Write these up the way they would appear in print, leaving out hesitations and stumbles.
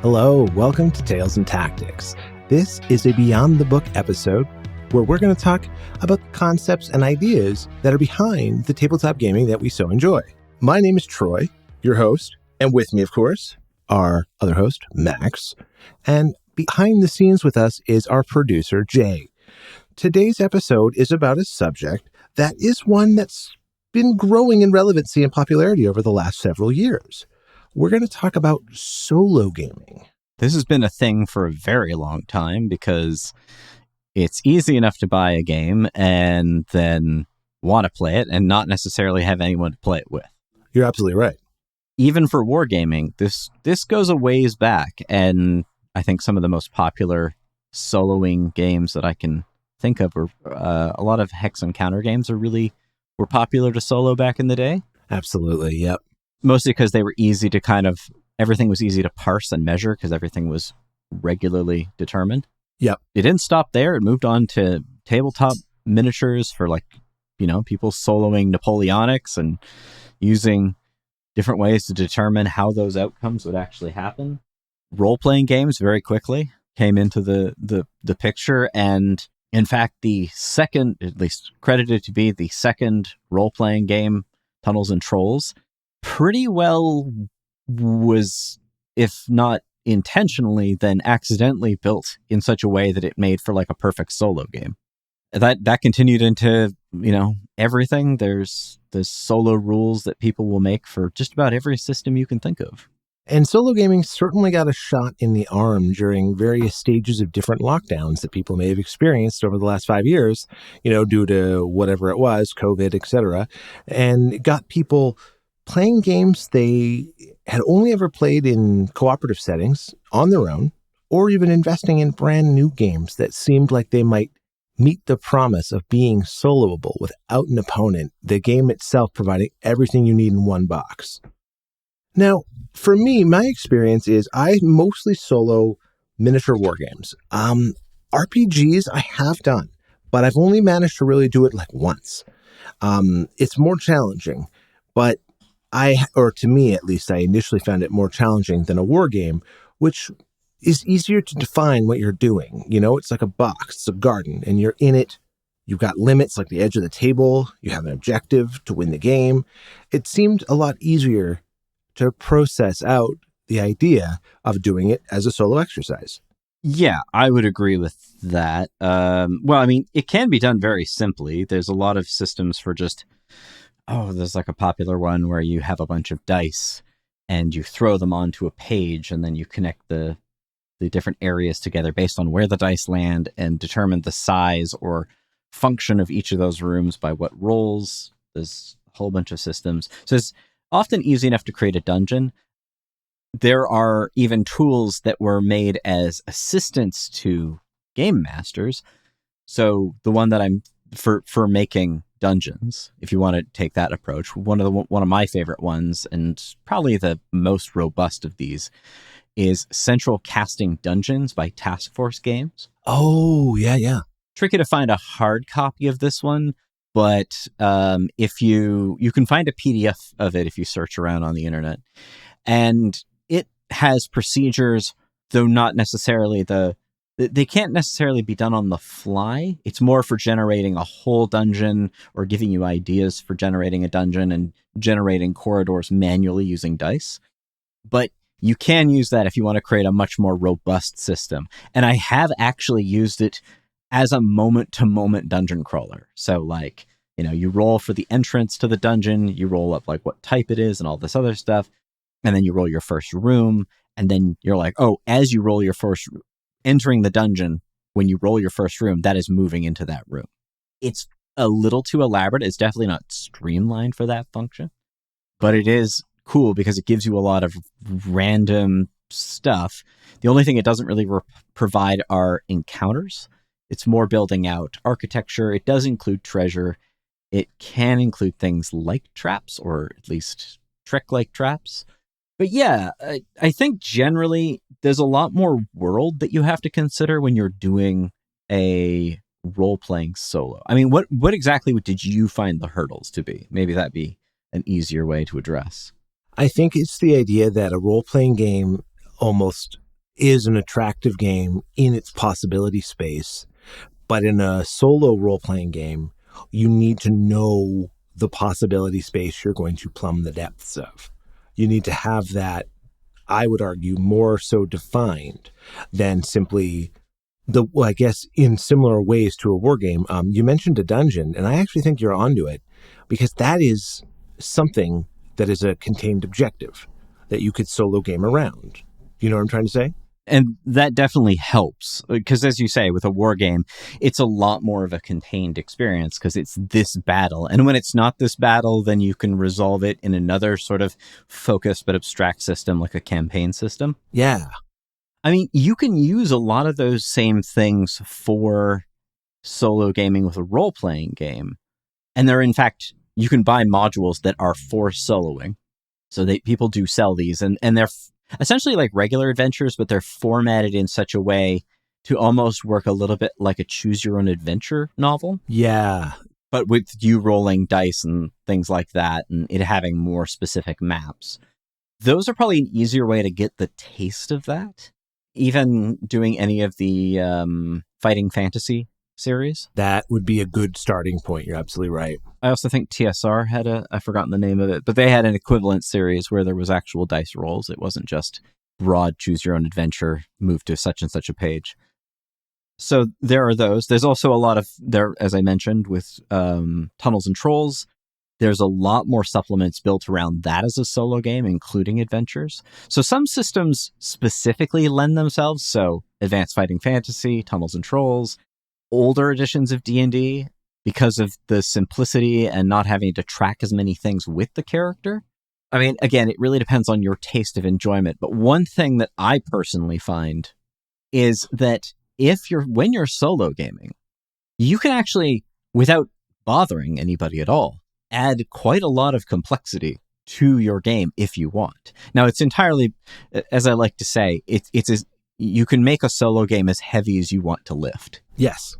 Hello, welcome to Tales and Tactics. This is a Beyond the Book episode where we're going to talk about the concepts and ideas that are behind the tabletop gaming that we so enjoy. My name is Troy, your host, and with me, of course, our other host, Max. And behind the scenes with us is our producer, Jay. Today's episode is about a subject that is one that's been growing in relevancy and popularity over the last several years. We're going to talk about solo gaming. This has been a thing for a very long time because it's easy enough to buy a game and then want to play it and not necessarily have anyone to play it with. You're absolutely right. Even for wargaming, this goes a ways back, and I think some of the most popular soloing games that I can think of are a lot of hex and counter games were popular to solo back in the day. Absolutely, yep. Mostly because they were easy to everything was easy to parse and measure because everything was regularly determined. Yep. It didn't stop there. It moved on to tabletop miniatures for people soloing Napoleonics and using different ways to determine how those outcomes would actually happen. Role-playing games very quickly came into the picture, and in fact, the second, at least credited to be the second role-playing game, Tunnels and Trolls, pretty well was, if not intentionally, then accidentally built in such a way that it made for a perfect solo game. That continued into, everything. There's solo rules that people will make for just about every system you can think of. And solo gaming certainly got a shot in the arm during various stages of different lockdowns that people may have experienced over the last 5 years, due to whatever it was, COVID, etc. And it got people playing games they had only ever played in cooperative settings on their own, or even investing in brand new games that seemed like they might meet the promise of being soloable without an opponent, the game itself providing everything you need in one box. Now, for me, my experience is I mostly solo miniature wargames. RPGs I have done, but I've only managed to really do it once. It's more challenging, but to me at least, I initially found it more challenging than a war game, which is easier to define what you're doing. It's like a box, it's a garden, and you're in it. You've got limits like the edge of the table. You have an objective to win the game. It seemed a lot easier to process out the idea of doing it as a solo exercise. Yeah, I would agree with that. It can be done very simply. There's a lot of systems for just, there's a popular one where you have a bunch of dice and you throw them onto a page and then you connect the different areas together based on where the dice land and determine the size or function of each of those rooms by what rolls. There's a whole bunch of systems. So it's often easy enough to create a dungeon. There are even tools that were made as assistants to game masters. So the one that I'm for making dungeons, if you want to take that approach, one of my favorite ones, and probably the most robust of these, is Central Casting Dungeons by Task Force Games. Oh, yeah. Tricky to find a hard copy of this one, but if you can find a PDF of it if you search around on the internet. And it has procedures, though not necessarily they can't necessarily be done on the fly. It's more for generating a whole dungeon or giving you ideas for generating a dungeon and generating corridors manually using dice. But you can use that if you want to create a much more robust system. And I have actually used it as a moment-to-moment dungeon crawler. So you roll for the entrance to the dungeon, you roll up what type it is and all this other stuff, and then you roll your first room, and then you're as you roll your first entering the dungeon, when you roll your first room, that is moving into that room. It's a little too elaborate. It's definitely not streamlined for that function, but it is cool because it gives you a lot of random stuff. The only thing it doesn't really provide are encounters. It's more building out architecture. It does include treasure. It can include things like traps, or at least trick-like traps. But yeah, I think generally there's a lot more world that you have to consider when you're doing a role-playing solo. I mean, what exactly did you find the hurdles to be? Maybe that'd be an easier way to address. I think it's the idea that a role-playing game almost is an attractive game in its possibility space. But in a solo role-playing game, you need to know the possibility space you're going to plumb the depths of. You need to have that, I would argue, more so defined than simply I guess in similar ways to a war game. You mentioned a dungeon, and I actually think you're onto it, because that is something that is a contained objective that you could solo game around. You know what I'm trying to say? And that definitely helps because, as you say, with a war game, it's a lot more of a contained experience because it's this battle. And when it's not this battle, then you can resolve it in another sort of focused but abstract system like a campaign system. Yeah. I mean, you can use a lot of those same things for solo gaming with a role-playing game. And in fact, you can buy modules that are for soloing. So people do sell these, and they're essentially like regular adventures, but they're formatted in such a way to almost work a little bit like a choose-your-own-adventure novel. Yeah. But with you rolling dice and things like that, and it having more specific maps. Those are probably an easier way to get the taste of that. Even doing any of the fighting fantasy series. That would be a good starting point. You're absolutely right. I also think TSR had I've forgotten the name of it, but they had an equivalent series where there was actual dice rolls. It wasn't just broad choose your own adventure, move to such and such a page. So there are those. There's also a lot of there, as I mentioned, with Tunnels and Trolls. There's a lot more supplements built around that as a solo game, including adventures. So some systems specifically lend themselves. So Advanced Fighting Fantasy, Tunnels and Trolls, older editions of D&D, because of the simplicity and not having to track as many things with the character. I mean, again, it really depends on your taste of enjoyment. But one thing that I personally find is that when you're solo gaming, you can actually, without bothering anybody at all, add quite a lot of complexity to your game if you want. Now, it's entirely, as I like to say, you can make a solo game as heavy as you want to lift. Yes.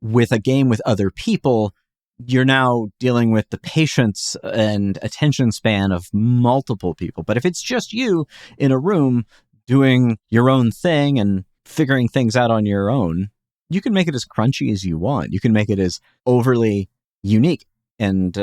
With a game with other people, you're now dealing with the patience and attention span of multiple people. But if it's just you in a room doing your own thing and figuring things out on your own, you can make it as crunchy as you want. You can make it as overly unique and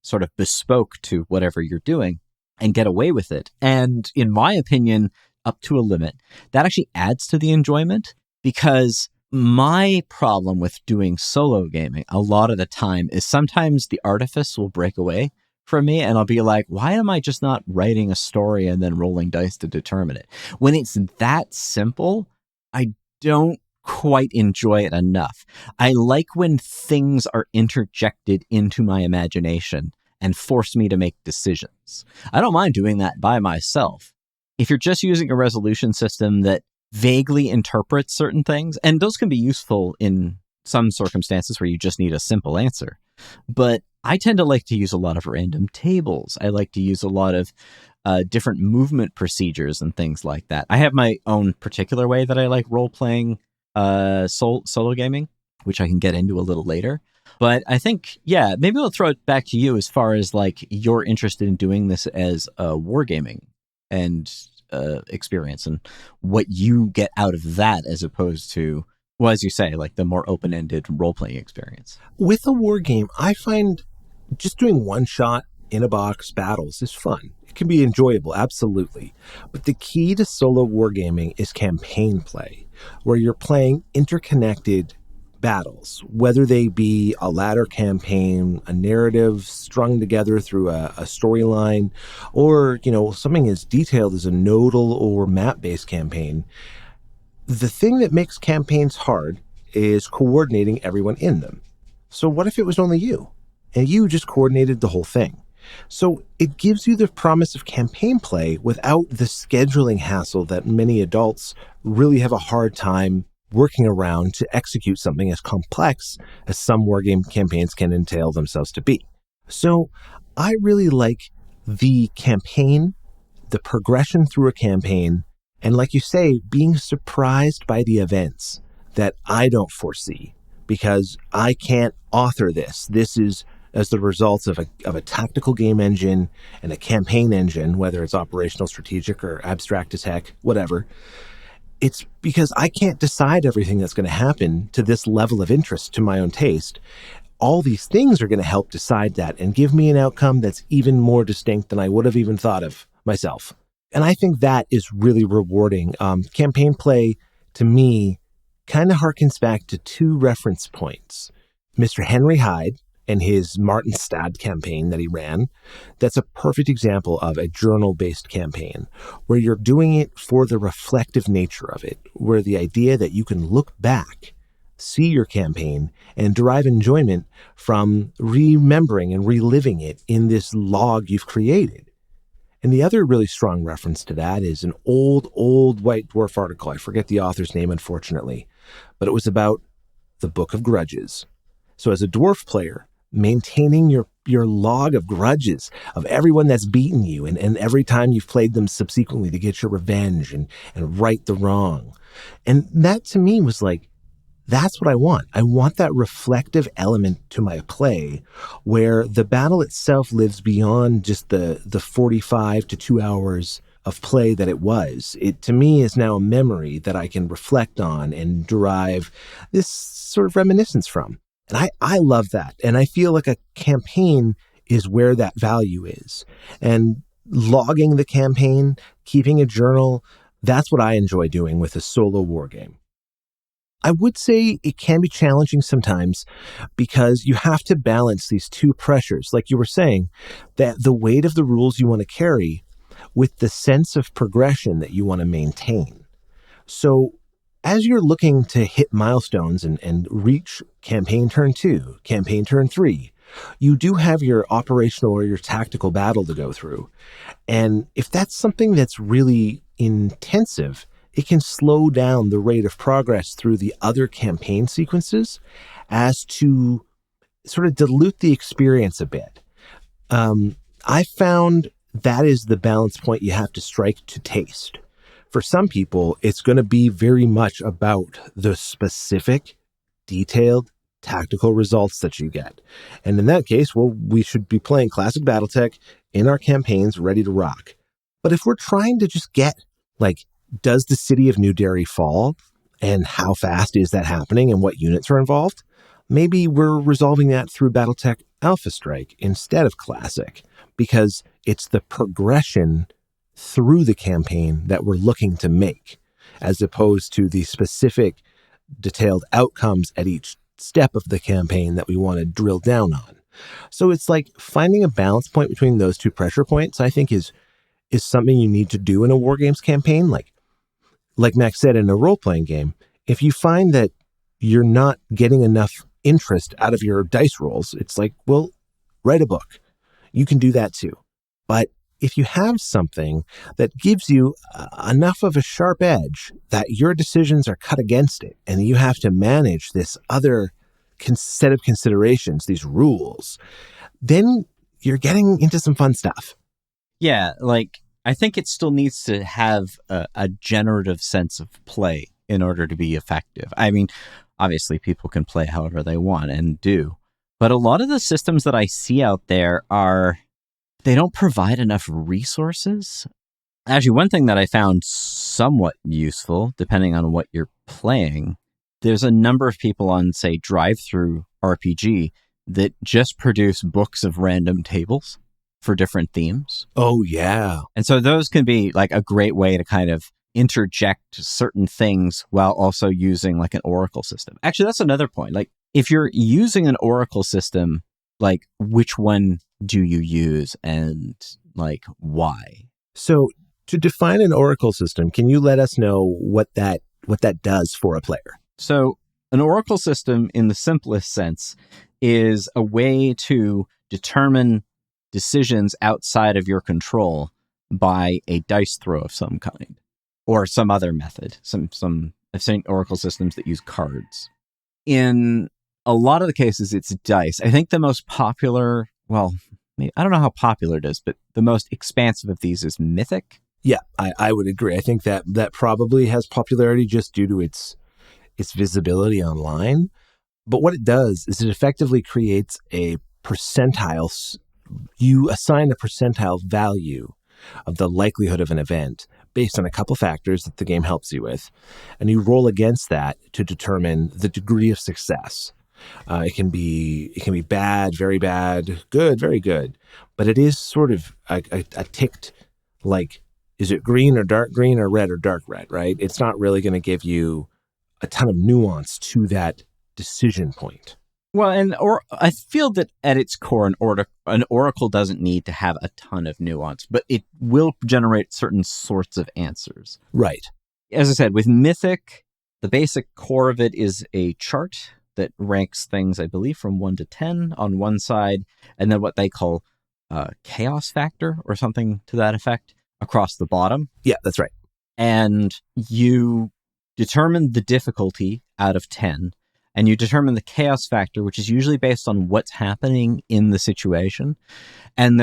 sort of bespoke to whatever you're doing and get away with it. And in my opinion, up to a limit, that actually adds to the enjoyment, because my problem with doing solo gaming a lot of the time is sometimes the artifice will break away from me and I'll be like, why am I just not writing a story and then rolling dice to determine it? When it's that simple, I don't quite enjoy it enough. I like when things are interjected into my imagination and force me to make decisions. I don't mind doing that by myself. If you're just using a resolution system that vaguely interprets certain things, and those can be useful in some circumstances where you just need a simple answer. But I tend to like to use a lot of random tables. I like to use a lot of different movement procedures and things like that. I have my own particular way that I like role-playing solo gaming, which I can get into a little later. But I think, yeah, maybe we'll throw it back to you as far as like you're interested in doing this as a wargaming and experience and what you get out of that as opposed to, well, as you say, like the more open-ended role-playing experience. With a war game, I find just doing one-shot in-a-box battles is fun. It can be enjoyable, absolutely. But the key to solo wargaming is campaign play, where you're playing interconnected battles, whether they be a ladder campaign, a narrative strung together through a storyline, or, something as detailed as a nodal or map-based campaign. The thing that makes campaigns hard is coordinating everyone in them. So what if it was only you, and you just coordinated the whole thing? So it gives you the promise of campaign play without the scheduling hassle that many adults really have a hard time working around to execute something as complex as some wargame campaigns can entail themselves to be. So I really like the campaign, the progression through a campaign, and like you say, being surprised by the events that I don't foresee because I can't author this. This is as the results of a tactical game engine and a campaign engine, whether it's operational, strategic, or abstract as heck, whatever. it's because I can't decide everything that's going to happen to this level of interest to my own taste. All these things are going to help decide that and give me an outcome that's even more distinct than I would have even thought of myself. And I think that is really rewarding. Campaign play, to me, kind of harkens back to two reference points. Mr. Henry Hyde and his Martinstad campaign that he ran. That's a perfect example of a journal-based campaign where you're doing it for the reflective nature of it, where the idea that you can look back, see your campaign, and derive enjoyment from remembering and reliving it in this log you've created. And the other really strong reference to that is an old White Dwarf article. I forget the author's name, unfortunately, but it was about the Book of Grudges. So as a dwarf player, maintaining your log of grudges of everyone that's beaten you and every time you've played them subsequently to get your revenge and right the wrong. And that to me was like, that's what I want. I want that reflective element to my play where the battle itself lives beyond just the 45 to 2 hours of play that it was. It, to me, is now a memory that I can reflect on and derive this sort of reminiscence from. And I love that. And I feel like a campaign is where that value is. And logging the campaign, keeping a journal, that's what I enjoy doing with a solo war game. I would say it can be challenging sometimes because you have to balance these two pressures, like you were saying, that the weight of the rules you want to carry with the sense of progression that you want to maintain. So as you're looking to hit milestones and reach campaign turn 2, campaign turn 3, you do have your operational or your tactical battle to go through. And if that's something that's really intensive, it can slow down the rate of progress through the other campaign sequences as to sort of dilute the experience a bit. I found that is the balance point you have to strike to taste. For some people, it's going to be very much about the specific, detailed, tactical results that you get. And in that case, well, we should be playing classic Battletech in our campaigns ready to rock. But if we're trying to just get, like, does the city of New Derry fall? And how fast is that happening? And what units are involved? Maybe we're resolving that through Battletech Alpha Strike instead of Classic, because it's the progression through the campaign that we're looking to make, as opposed to the specific detailed outcomes at each step of the campaign that we want to drill down on. So it's like finding a balance point between those two pressure points, I think is something you need to do in a war games campaign. Like Max said, in a role-playing game, if you find that you're not getting enough interest out of your dice rolls, it's like, well, write a book. You can do that too. But if you have something that gives you enough of a sharp edge that your decisions are cut against it, and you have to manage this other set of considerations, these rules, then you're getting into some fun stuff. Yeah, like, I think it still needs to have a generative sense of play in order to be effective. I mean, obviously people can play however they want and do, but a lot of the systems that I see out there they don't provide enough resources. Actually, one thing that I found somewhat useful, depending on what you're playing, there's a number of people on, say, Drive-Thru RPG that just produce books of random tables for different themes. Oh, yeah. And so those can be like a great way to kind of interject certain things while also using like an Oracle system. Actually, that's another point. Like, if you're using an Oracle system, like, which one do you use and like why? So to define an Oracle system, can you let us know what that does for a player? So an Oracle system, in the simplest sense, is a way to determine decisions outside of your control by a dice throw of some kind or some other method. I've seen Oracle systems that use cards. In a lot of the cases, it's dice. I think the most popular, well, I don't know how popular it is, but the most expansive of these is Mythic. Yeah, I would agree. I think that probably has popularity just due to its visibility online. But what it does is it effectively creates a percentile. You assign a percentile value of the likelihood of an event based on a couple factors that the game helps you with. And you roll against that to determine the degree of success. It can be bad, very bad, good, very good. But it is sort of a ticked, like, is it green or dark green or red or dark red, right? It's not really going to give you a ton of nuance to that decision point. Well, I feel that at its core, an oracle doesn't need to have a ton of nuance, but it will generate certain sorts of answers. Right. As I said, with Mythic, the basic core of it is a chart that ranks things, I believe, from 1 to 10 on one side, and then what they call chaos factor or something to that effect across the bottom. Yeah, that's right. And you determine the difficulty out of 10, and you determine the chaos factor, which is usually based on what's happening in the situation. And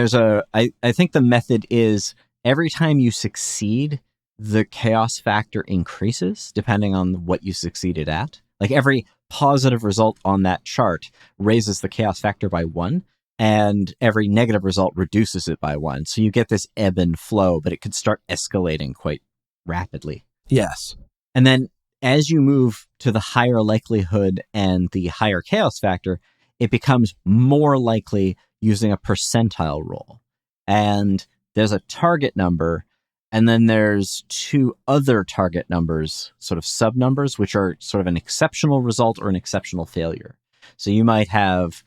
I think the method is every time you succeed, the chaos factor increases depending on what you succeeded at. Like every positive result on that chart raises the chaos factor by 1, and every negative result reduces it by 1. So you get this ebb and flow, but it could start escalating quite rapidly. Yes. And then as you move to the higher likelihood and the higher chaos factor, it becomes more likely using a percentile roll. And there's a target number, and then there's 2 other target numbers, sort of sub-numbers, which are sort of an exceptional result or an exceptional failure. So you might have,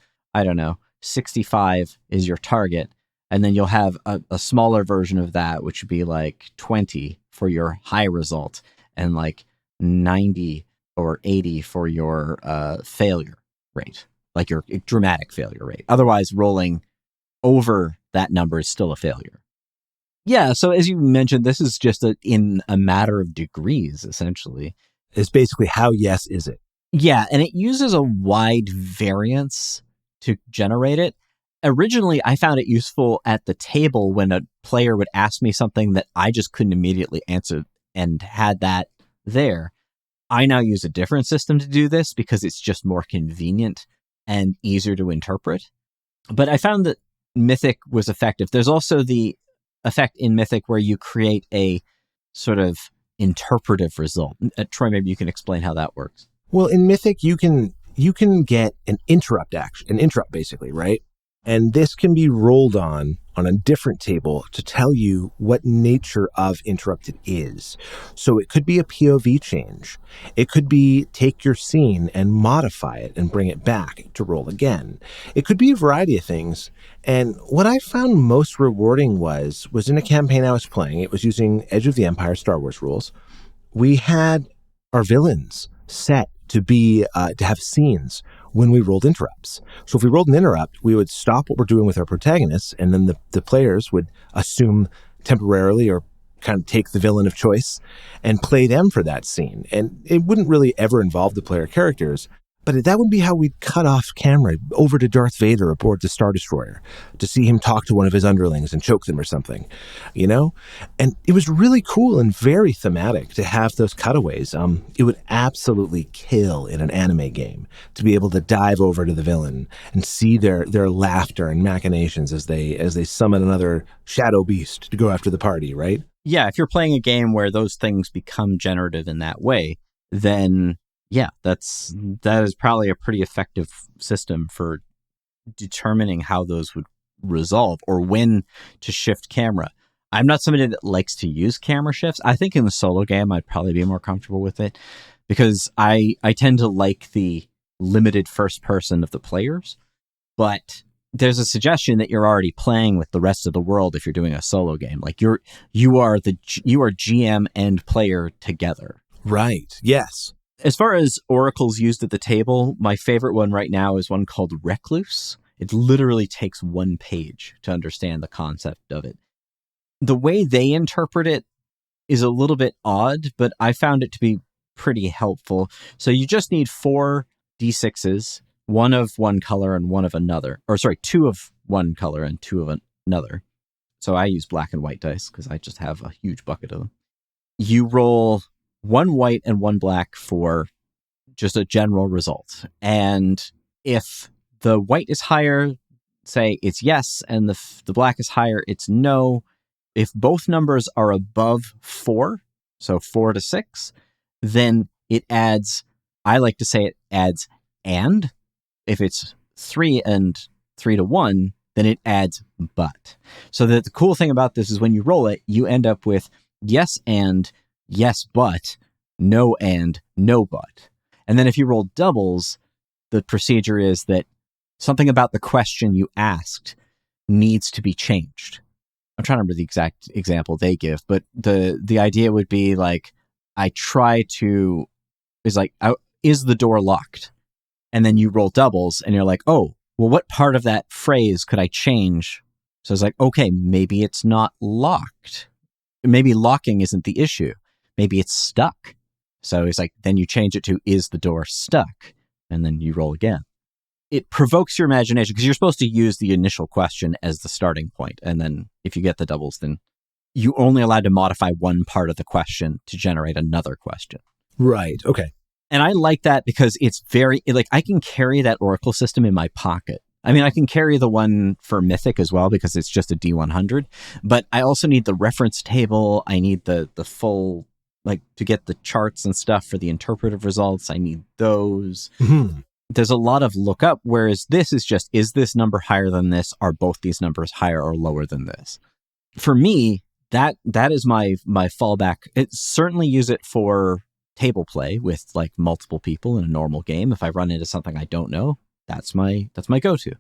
65 is your target, and then you'll have a smaller version of that, which would be like 20 for your high result, and like 90 or 80 for your failure rate, like your dramatic failure rate. Otherwise, rolling over that number is still a failure. Yeah, so as you mentioned, this is just in a matter of degrees, essentially. It's basically how yes is it. Yeah, and it uses a wide variance to generate it. Originally, I found it useful at the table when a player would ask me something that I just couldn't immediately answer and had that there. I now use a different system to do this because it's just more convenient and easier to interpret. But I found that Mythic was effective. There's also the effect in Mythic where you create a sort of interpretive result. Troy, maybe you can explain how that works. Well, in Mythic, you can get an interrupt basically, right? And this can be rolled on a different table to tell you what nature of interrupted is. So it could be a POV change. It could be take your scene and modify it and bring it back to roll again. It could be a variety of things. And what I found most rewarding was in a campaign I was playing. It was using Edge of the Empire Star Wars rules. We had our villains set to be to have scenes when we rolled interrupts. So if we rolled an interrupt, we would stop what we're doing with our protagonists, and then the players would assume temporarily or kind of take the villain of choice and play them for that scene. And it wouldn't really ever involve the player characters, but that would be how we'd cut off camera over to Darth Vader aboard the Star Destroyer to see him talk to one of his underlings and choke them or something, And it was really cool and very thematic to have those cutaways. It would absolutely kill in an anime game to be able to dive over to the villain and see their laughter and machinations as they summon another shadow beast to go after the party, right? Yeah, if you're playing a game where those things become generative in that way, then yeah, that is probably a pretty effective system for determining how those would resolve or when to shift camera. I'm not somebody that likes to use camera shifts. I think in the solo game, I'd probably be more comfortable with it because I tend to like the limited first person of the players. But there's a suggestion that you're already playing with the rest of the world if you're doing a solo game. Like you are GM and player together. Right. Yes. As far as oracles used at the table, my favorite one right now is one called Recluse. It literally takes 1 page to understand the concept of it. The way they interpret it is a little bit odd, but I found it to be pretty helpful. So you just need 4 D6s, 1 of one color and 1 of another. Or sorry, 2 of one color and 2 of another. So I use black and white dice because I just have a huge bucket of them. You roll 1 white and 1 black for just a general result. And if the white is higher, say it's yes, and the black is higher, it's no. if both numbers are above 4, so 4 to 6, then it adds, I like to say it adds and. If it's 3 and 3 to 1, then it adds but. So that the cool thing about this is when you roll it, you end up with yes and, yes but, no and, no but. And then if you roll doubles, the procedure is that something about the question you asked needs to be changed. I'm trying to remember the exact example they give, but the idea would be like, is the door locked? And then you roll doubles and you're like, oh, well, what part of that phrase could I change? So it's like, okay, maybe it's not locked. Maybe locking isn't the issue. Maybe it's stuck. So it's like, then you change it to, is the door stuck? And then you roll again. It provokes your imagination because you're supposed to use the initial question as the starting point. And then if you get the doubles, then you're only allowed to modify one part of the question to generate another question. Right. Okay. And I like that because it's very, like, I can carry that Oracle system in my pocket. I mean, I can carry the one for Mythic as well because it's just a D100, but I also need the reference table. I need the full, like, to get the charts and stuff for the interpretive results. I need those. Mm-hmm. There's a lot of lookup, whereas this is just, is this number higher than this? Are both these numbers higher or lower than this? For me, that is my fallback. It certainly use it for table play with like multiple people in a normal game. If I run into something I don't know, that's my go-to.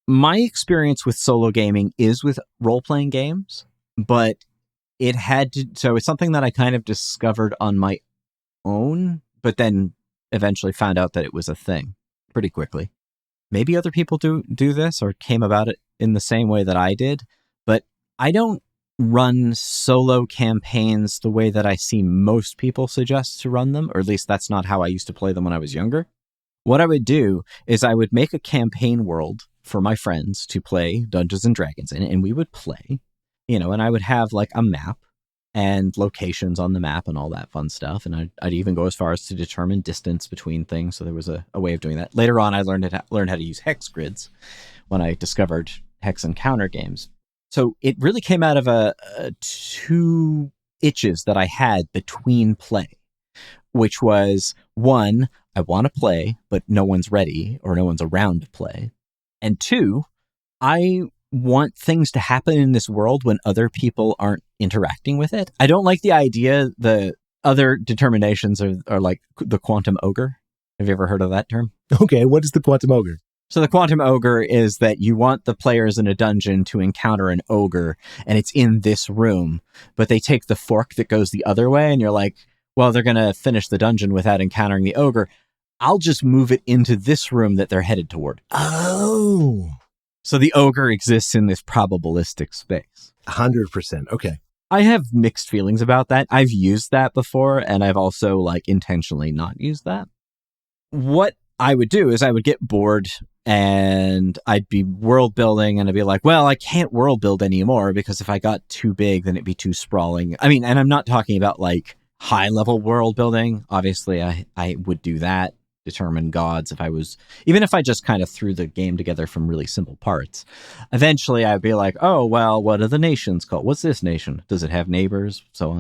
My experience with solo gaming is with role-playing games, but so it's something that I kind of discovered on my own, but then eventually found out that it was a thing pretty quickly. Maybe other people do this or came about it in the same way that I did, but I don't run solo campaigns the way that I see most people suggest to run them, or at least that's not how I used to play them when I was younger. What I would do is I would make a campaign world for my friends to play Dungeons and Dragons in, and we would play, and I would have like a map and locations on the map and all that fun stuff. And I'd even go as far as to determine distance between things. So there was a way of doing that. Later on, I learned how to use hex grids when I discovered hex encounter games. So it really came out of two itches that I had between play, which was, one, I want to play, but no one's ready or no one's around to play. And two, I want things to happen in this world when other people aren't interacting with it. I don't like the idea, the other determinations are like the quantum ogre. Have you ever heard of that term? Okay, what is the quantum ogre? So the quantum ogre is that you want the players in a dungeon to encounter an ogre, and it's in this room, but they take the fork that goes the other way, and you're like, well, they're going to finish the dungeon without encountering the ogre. I'll just move it into this room that they're headed toward. Oh. So the ogre exists in this probabilistic space. 100%. Okay. I have mixed feelings about that. I've used that before, and I've also like intentionally not used that. What I would do is I would get bored and I'd be world building and I'd be like, well, I can't world build anymore because if I got too big, then it'd be too sprawling. I mean, and I'm not talking about like high level world building. Obviously, I would do that, determine gods even if I just kind of threw the game together from really simple parts. Eventually, I'd be like, oh, well, what are the nations called? What's this nation? Does it have neighbors? So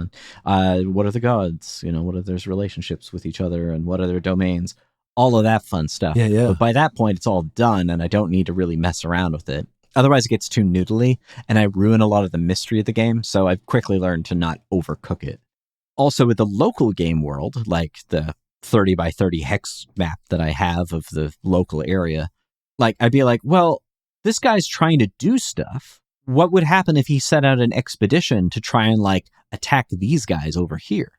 on. What are the gods? What are their relationships with each other and what are their domains? All of that fun stuff. Yeah. But by that point, it's all done and I don't need to really mess around with it. Otherwise, it gets too noodly and I ruin a lot of the mystery of the game. So I've quickly learned to not overcook it. Also, with the local game world, like the 30 by 30 hex map that I have of the local area, like I'd be like, well, this guy's trying to do stuff. What would happen if he set out an expedition to try and like attack these guys over here?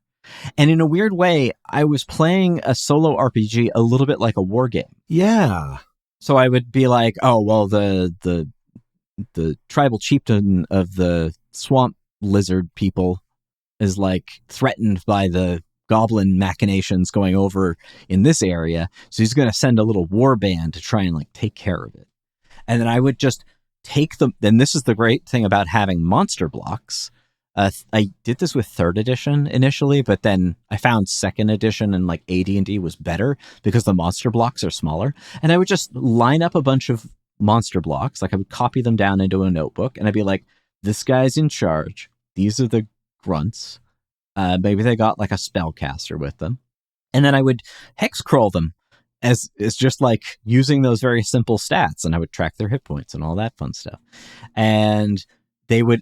And in a weird way, I was playing a solo RPG a little bit like a war game. Yeah. So I would be like, oh, well, the tribal chieftain of the swamp lizard people is like threatened by the goblin machinations going over in this area. So he's going to send a little war band to try and like take care of it. And then I would just take them. And this is the great thing about having monster blocks. I did this with 3rd edition initially, but then I found 2nd edition and like AD&D was better because the monster blocks are smaller. And I would just line up a bunch of monster blocks. Like I would copy them down into a notebook and I'd be like, this guy's in charge. These are the grunts. Maybe they got like a spellcaster with them. And then I would hex crawl them as just like using those very simple stats, and I would track their hit points and all that fun stuff. And I would,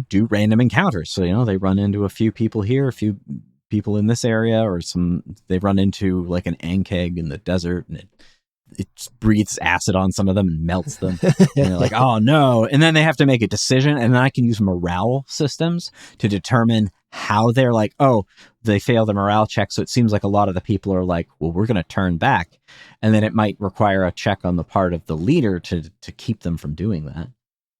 do random encounters. So, they run into a few people here, a few people in this area, or they run into like an ankeg in the desert, and it breathes acid on some of them and melts them. And they're like, oh no. And then they have to make a decision, and then I can use morale systems to determine how they're like, oh, they fail the morale check. So it seems like a lot of the people are like, well, we're going to turn back. And then it might require a check on the part of the leader to keep them from doing that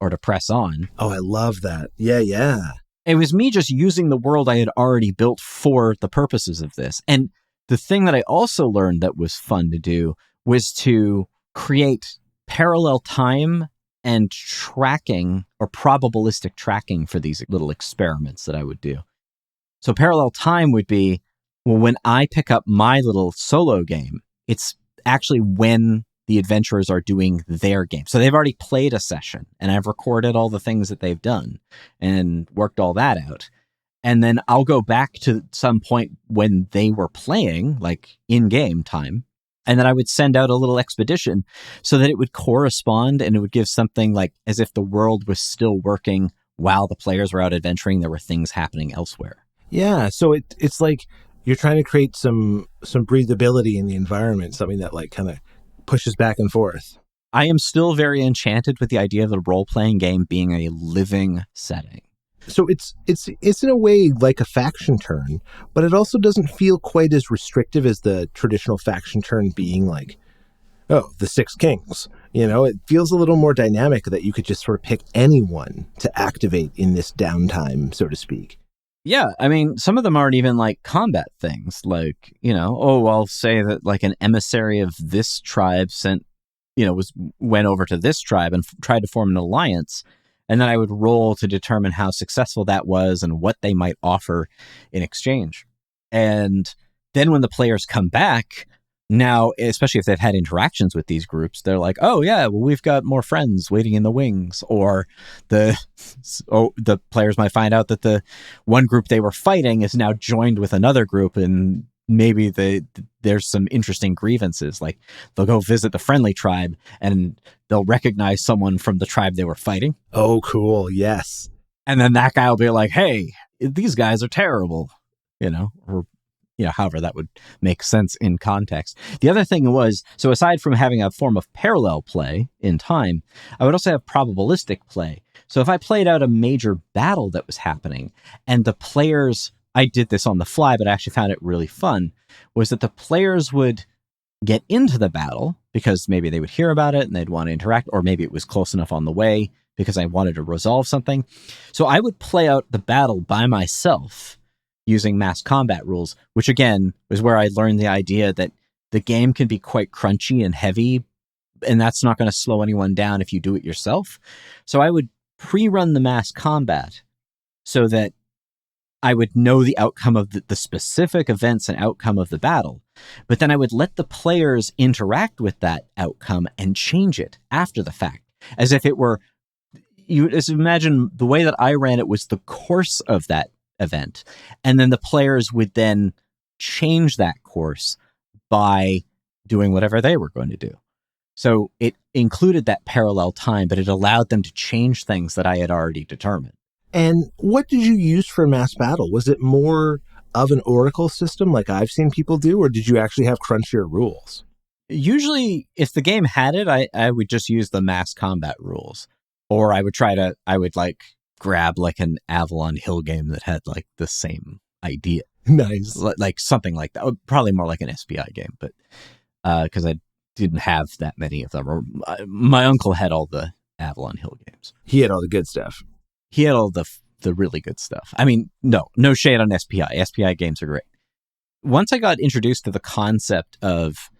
or to press on. Oh, I love that. Yeah. It was me just using the world I had already built for the purposes of this. And the thing that I also learned that was fun to do was to create parallel time and tracking or probabilistic tracking for these little experiments that I would do. So parallel time would be, well, when I pick up my little solo game, it's actually when the adventurers are doing their game. So they've already played a session, and I've recorded all the things that they've done and worked all that out. And then I'll go back to some point when they were playing, like in-game time, and then I would send out a little expedition so that it would correspond, and it would give something like as if the world was still working while the players were out adventuring. There were things happening elsewhere. Yeah, so it's like you're trying to create some breathability in the environment, something that like kind of pushes back and forth. I am still very enchanted with the idea of the role-playing game being a living setting. So it's in a way like a faction turn, but it also doesn't feel quite as restrictive as the traditional faction turn being like, oh, the Six Kings. It feels a little more dynamic that you could just sort of pick anyone to activate in this downtime, so to speak. Yeah, I mean, some of them aren't even like combat things. Like, I'll say that like an emissary of this tribe went over to this tribe and tried to form an alliance. And then I would roll to determine how successful that was and what they might offer in exchange. And then when the players come back, now, especially if they've had interactions with these groups, they're like, oh, yeah, well, we've got more friends waiting in the wings. Or the players might find out that the one group they were fighting is now joined with another group, and maybe there's some interesting grievances. Like they'll go visit the friendly tribe and they'll recognize someone from the tribe they were fighting. Oh, cool. Yes. And then that guy will be like, hey, these guys are terrible, or however that would make sense in context. The other thing was, so aside from having a form of parallel play in time, I would also have probabilistic play. So if I played out a major battle that was happening and the players, I did this on the fly, but I actually found it really fun, was that the players would get into the battle because maybe they would hear about it and they'd want to interact, or maybe it was close enough on the way because I wanted to resolve something. So I would play out the battle by myself using mass combat rules, which again was where I learned the idea that the game can be quite crunchy and heavy, and that's not going to slow anyone down if you do it yourself. So I would pre-run the mass combat so that I would know the outcome of the specific events and outcome of the battle, but then I would let the players interact with that outcome and change it after the fact, as if it were, you just imagine the way that I ran it was the course of that event. And then the players would then change that course by doing whatever they were going to do. So it included that parallel time, but it allowed them to change things that I had already determined. And what did you use for mass battle? Was it more of an oracle system like I've seen people do, or did you actually have crunchier rules? Usually, if the game had it, I would just use the mass combat rules. Or I would grab like an Avalon Hill game that had like the same idea. Nice. Like something like that. Probably more like an SPI game, but because I didn't have that many of them. Or my uncle had all the Avalon Hill games. He had all the good stuff. He had all the really good stuff. I mean, no shade on SPI. SPI games are great. Once I got introduced to the concept of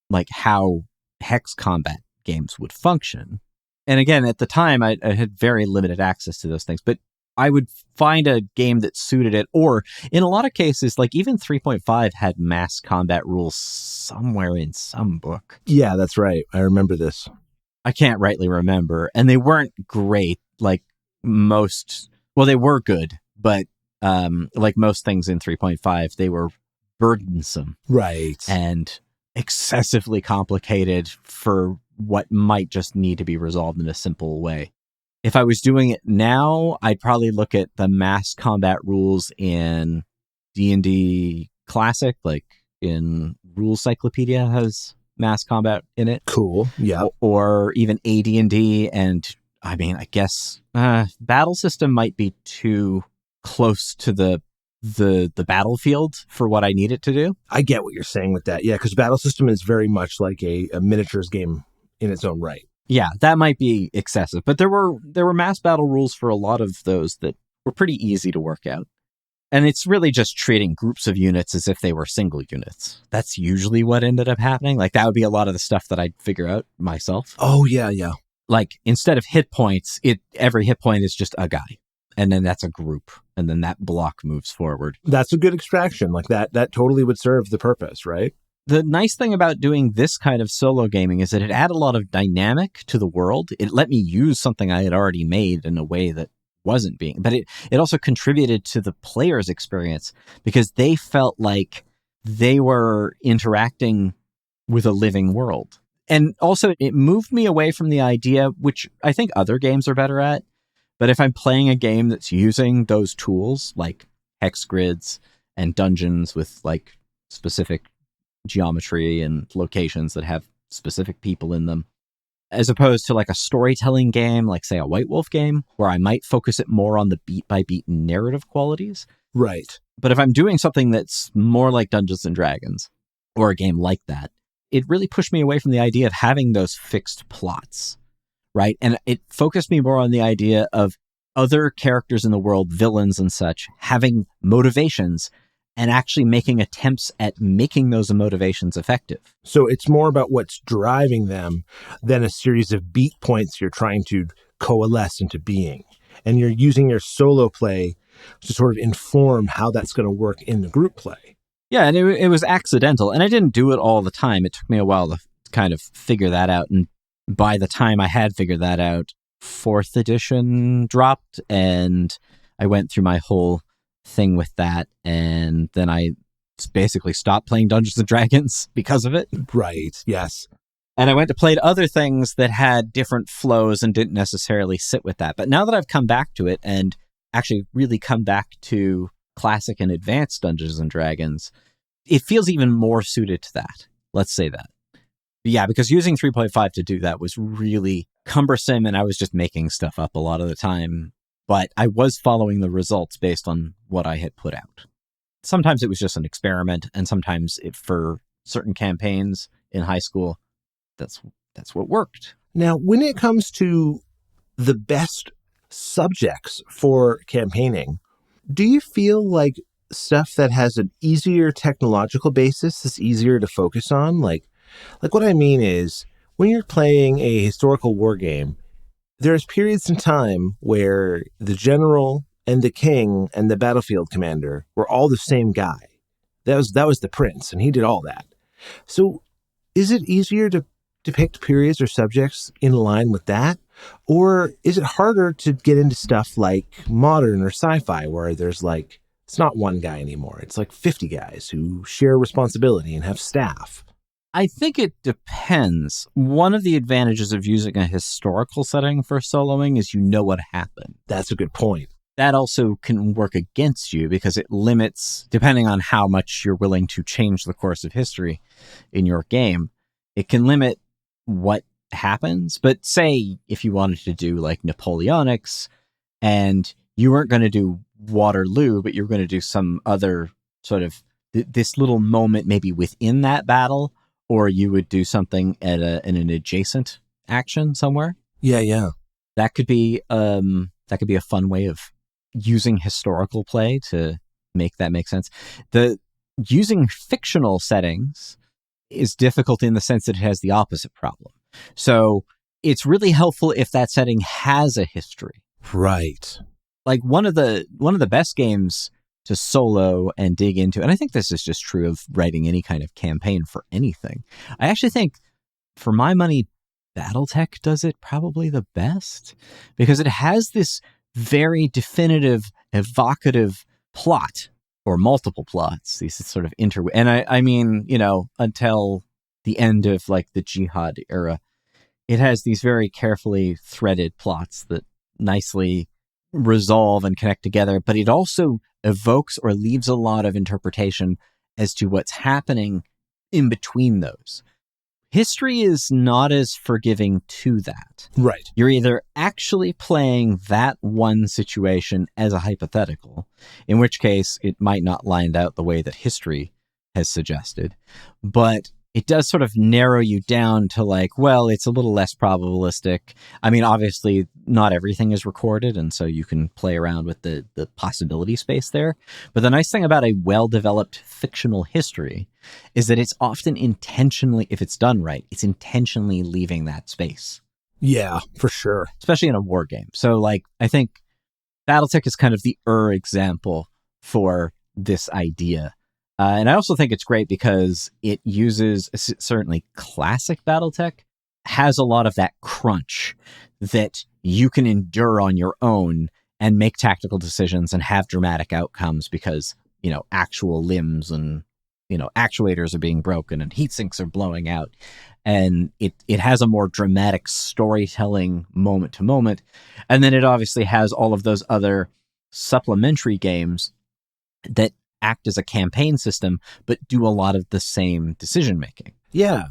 like how hex combat games would function, and again, at the time, I had very limited access to those things, but I would find a game that suited it, or in a lot of cases, like even 3.5 had mass combat rules somewhere in some book. Yeah, that's right. I remember this. I can't rightly remember, and they weren't great. Like they were good, but like most things in 3.5, they were burdensome. Right. And excessively complicated for what might just need to be resolved in a simple way. If I was doing it now, I'd probably look at the mass combat rules in D&D Classic, like in Rules Cyclopedia has mass combat in it. Cool. Yeah. Or even AD&D. And I mean, I guess battle system might be too close to the battlefield for what I need it to do. I get what you're saying with that. Yeah, because battle system is very much like a miniatures game in its own right. Yeah, that might be excessive, but there were mass battle rules for a lot of those that were pretty easy to work out. And it's really just treating groups of units as if they were single units. That's usually what ended up happening. Like that would be a lot of the stuff that I'd figure out myself. Oh, yeah, yeah. Like instead of hit points, every hit point is just a guy. And then that's a group. And then that block moves forward. That's a good extraction. Like that totally would serve the purpose, right? The nice thing about doing this kind of solo gaming is that it added a lot of dynamic to the world. It let me use something I had already made in a way that wasn't being, but it also contributed to the player's experience because they felt like they were interacting with a living world. And also it moved me away from the idea, which I think other games are better at, but if I'm playing a game that's using those tools like hex grids and dungeons with like specific geometry and locations that have specific people in them, as opposed to like a storytelling game, like say a White Wolf game, where I might focus it more on the beat by beat narrative qualities. Right. But if I'm doing something that's more like Dungeons and Dragons or a game like that, it really pushed me away from the idea of having those fixed plots, right? And it focused me more on the idea of other characters in the world, villains and such, having motivations and actually making attempts at making those motivations effective. So it's more about what's driving them than a series of beat points you're trying to coalesce into being. And you're using your solo play to sort of inform how that's going to work in the group play. Yeah, and it was accidental. And I didn't do it all the time. It took me a while to kind of figure that out. And by the time I had figured that out, 4th edition dropped, and I went through my whole thing with that, and then I basically stopped playing Dungeons and Dragons because of it. Right, yes. And I went to play other things that had different flows and didn't necessarily sit with that. But now that I've come back to it and actually really come back to classic and advanced Dungeons and Dragons, it feels even more suited to that. Let's say that. Yeah, because using 3.5 to do that was really cumbersome, and I was just making stuff up a lot of the time. But I was following the results based on what I had put out. Sometimes it was just an experiment, and sometimes for certain campaigns in high school, that's what worked. Now, when it comes to the best subjects for campaigning, do you feel like stuff that has an easier technological basis is easier to focus on? Like what I mean is, when you're playing a historical war game, there's periods in time where the general and the king and the battlefield commander were all the same guy. That was the prince, and he did all that. So is it easier to depict periods or subjects in line with that? Or is it harder to get into stuff like modern or sci-fi, where there's like, it's not one guy anymore. It's like 50 guys who share responsibility and have staff. I think it depends. One of the advantages of using a historical setting for soloing is you know what happened. That's a good point. That also can work against you because it limits, depending on how much you're willing to change the course of history in your game, it can limit what happens. But say if you wanted to do like Napoleonics and you weren't going to do Waterloo, but you were going to do some other sort of this little moment maybe within that battle, or you would do something at in an adjacent action somewhere. Yeah. That could be a fun way of using historical play to make that make sense. Using fictional settings is difficult in the sense that it has the opposite problem. So it's really helpful if that setting has a history. Right. Like one of the best games to solo and dig into, and I think this is just true of writing any kind of campaign for anything. I actually think, for my money, BattleTech does it probably the best because it has this very definitive, evocative plot, or multiple plots. These sort of and I mean, until the end of like the Jihad era, it has these very carefully threaded plots that nicely resolve and connect together, but it also evokes or leaves a lot of interpretation as to what's happening in between those. History is not as forgiving to that. Right. You're either actually playing that one situation as a hypothetical, in which case it might not line out the way that history has suggested, but it does sort of narrow you down to like, well, it's a little less probabilistic. I mean, obviously not everything is recorded, and so you can play around with the possibility space there. But the nice thing about a well-developed fictional history is that it's often intentionally, if it's done right, it's intentionally leaving that space. Yeah, for sure. Especially in a war game. So like, I think Battletech is kind of the example for this idea. And I also think it's great because it uses, certainly classic Battletech has a lot of that crunch that you can endure on your own and make tactical decisions and have dramatic outcomes because, actual limbs and, actuators are being broken and heat sinks are blowing out. And it has a more dramatic storytelling moment to moment. And then it obviously has all of those other supplementary games that act as a campaign system, but do a lot of the same decision making. Yeah.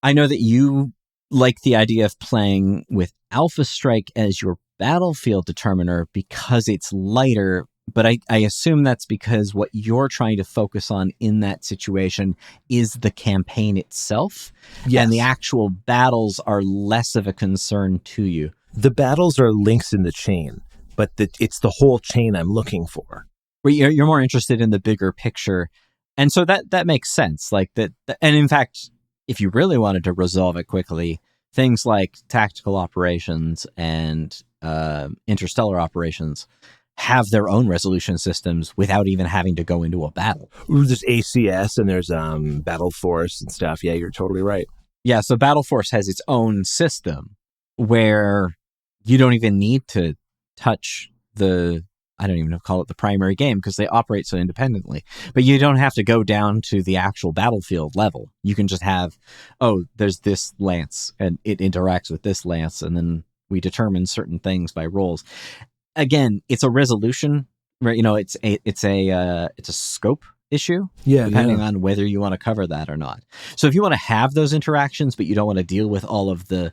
I know that you like the idea of playing with Alpha Strike as your battlefield determiner because it's lighter, but I assume that's because what you're trying to focus on in that situation is the campaign itself. Yes. And the actual battles are less of a concern to you. The battles are links in the chain, but it's the whole chain I'm looking for. You're more interested in the bigger picture. And so that makes sense. Like that. And in fact, if you really wanted to resolve it quickly, things like tactical operations and interstellar operations have their own resolution systems without even having to go into a battle. There's ACS and there's Battle Force and stuff. Yeah, you're totally right. Yeah, so Battle Force has its own system where you don't even need to touch I don't even call it the primary game because they operate so independently. But you don't have to go down to the actual battlefield level. You can just have, there's this lance and it interacts with this lance, and then we determine certain things by rolls. Again, it's a resolution, right? It's a scope issue, depending on whether you want to cover that or not. So if you want to have those interactions, but you don't want to deal with all of the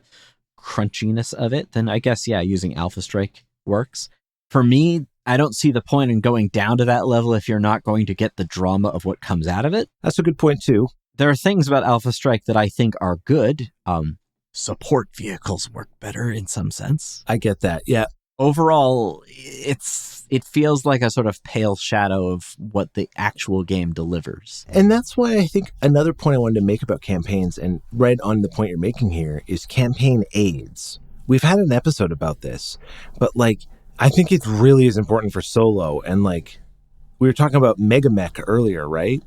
crunchiness of it, then I guess, using Alpha Strike works. For me, I don't see the point in going down to that level if you're not going to get the drama of what comes out of it. That's a good point, too. There are things about Alpha Strike that I think are good. Support vehicles work better in some sense. I get that, yeah. Overall, it feels like a sort of pale shadow of what the actual game delivers. And that's why I think another point I wanted to make about campaigns, and right on the point you're making here, is campaign aids. We've had an episode about this, but I think it really is important for solo. And we were talking about Mega Mech earlier, right?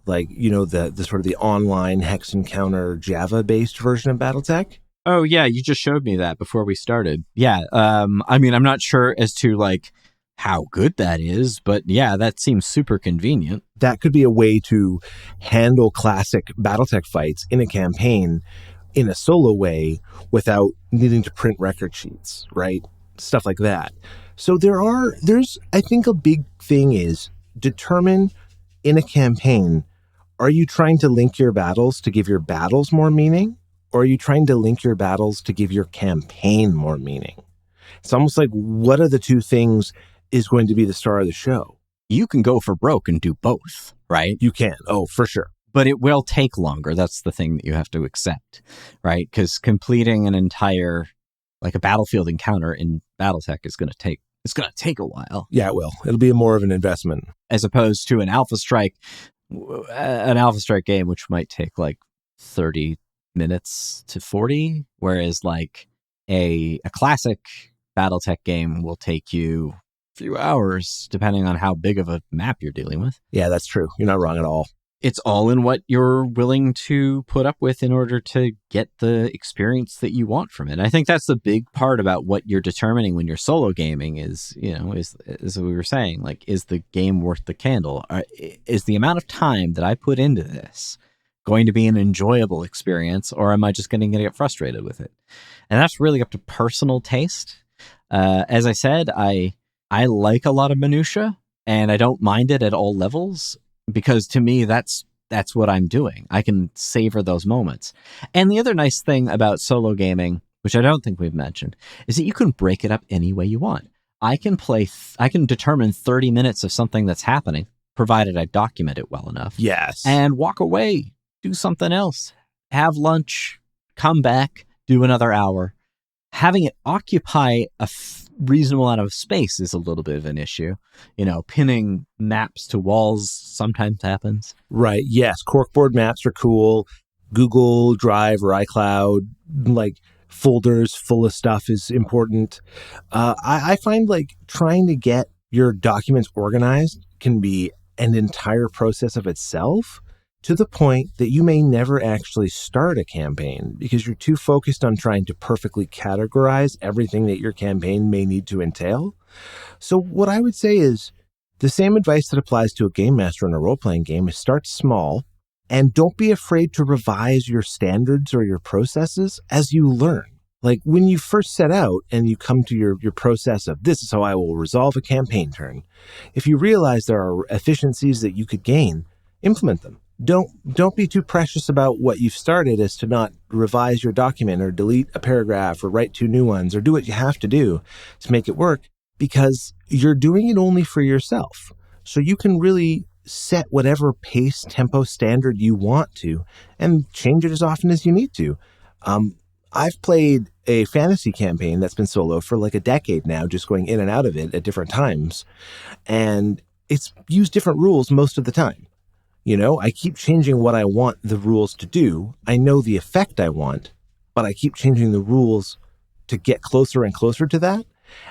The sort of the online hex encounter Java-based version of Battletech. Oh, yeah. You just showed me that before we started. Yeah. I mean, I'm not sure as to how good that is, but yeah, that seems super convenient. That could be a way to handle classic Battletech fights in a campaign in a solo way without needing to print record sheets, right? Stuff like that. So there's, I think a big thing is determine in a campaign, are you trying to link your battles to give your battles more meaning? Or are you trying to link your battles to give your campaign more meaning? It's almost like what of the two things is going to be the star of the show? You can go for broke and do both, right? You can. Oh, for sure. But it will take longer. That's the thing that you have to accept, right? Because completing an entire a battlefield encounter in Battletech is going to take a while. Yeah, it will. It'll be more of an investment. As opposed to an Alpha Strike game, which might take 30 minutes to 40, whereas a classic Battletech game will take you a few hours, depending on how big of a map you're dealing with. Yeah, that's true. You're not wrong at all. it's all in what you're willing to put up with in order to get the experience that you want from it. I think that's the big part about what you're determining when you're solo gaming is, as we were saying, like, is the game worth the candle? Is the amount of time that I put into this going to be an enjoyable experience, or am I just going to get frustrated with it? And that's really up to personal taste. As I said, I like a lot of minutia, and I don't mind it at all levels, because to me, that's what I'm doing. I can savor those moments. And the other nice thing about solo gaming, which I don't think we've mentioned, is that you can break it up any way you want. I can determine 30 minutes of something that's happening, provided I document it well enough. Yes. And walk away, do something else, have lunch, come back, do another hour. Having it occupy a reasonable amount of space is a little bit of an issue. Pinning maps to walls sometimes happens. Right. Yes. Corkboard maps are cool. Google Drive or iCloud, like folders full of stuff, is important. I find like trying to get your documents organized can be an entire process of itself, to the point that you may never actually start a campaign because you're too focused on trying to perfectly categorize everything that your campaign may need to entail. So what I would say is the same advice that applies to a game master in a role-playing game is start small and don't be afraid to revise your standards or your processes as you learn. Like when you first set out and you come to your process of this is how I will resolve a campaign turn, if you realize there are efficiencies that you could gain, implement them. Don't be too precious about what you've started as to not revise your document or delete a paragraph or write 2 new ones or do what you have to do to make it work, because you're doing it only for yourself. So you can really set whatever pace, tempo, standard you want to and change it as often as you need to. I've played a fantasy campaign that's been solo for like a decade now, just going in and out of it at different times. And it's used different rules most of the time. I keep changing what I want the rules to do. I know the effect I want, but I keep changing the rules to get closer and closer to that.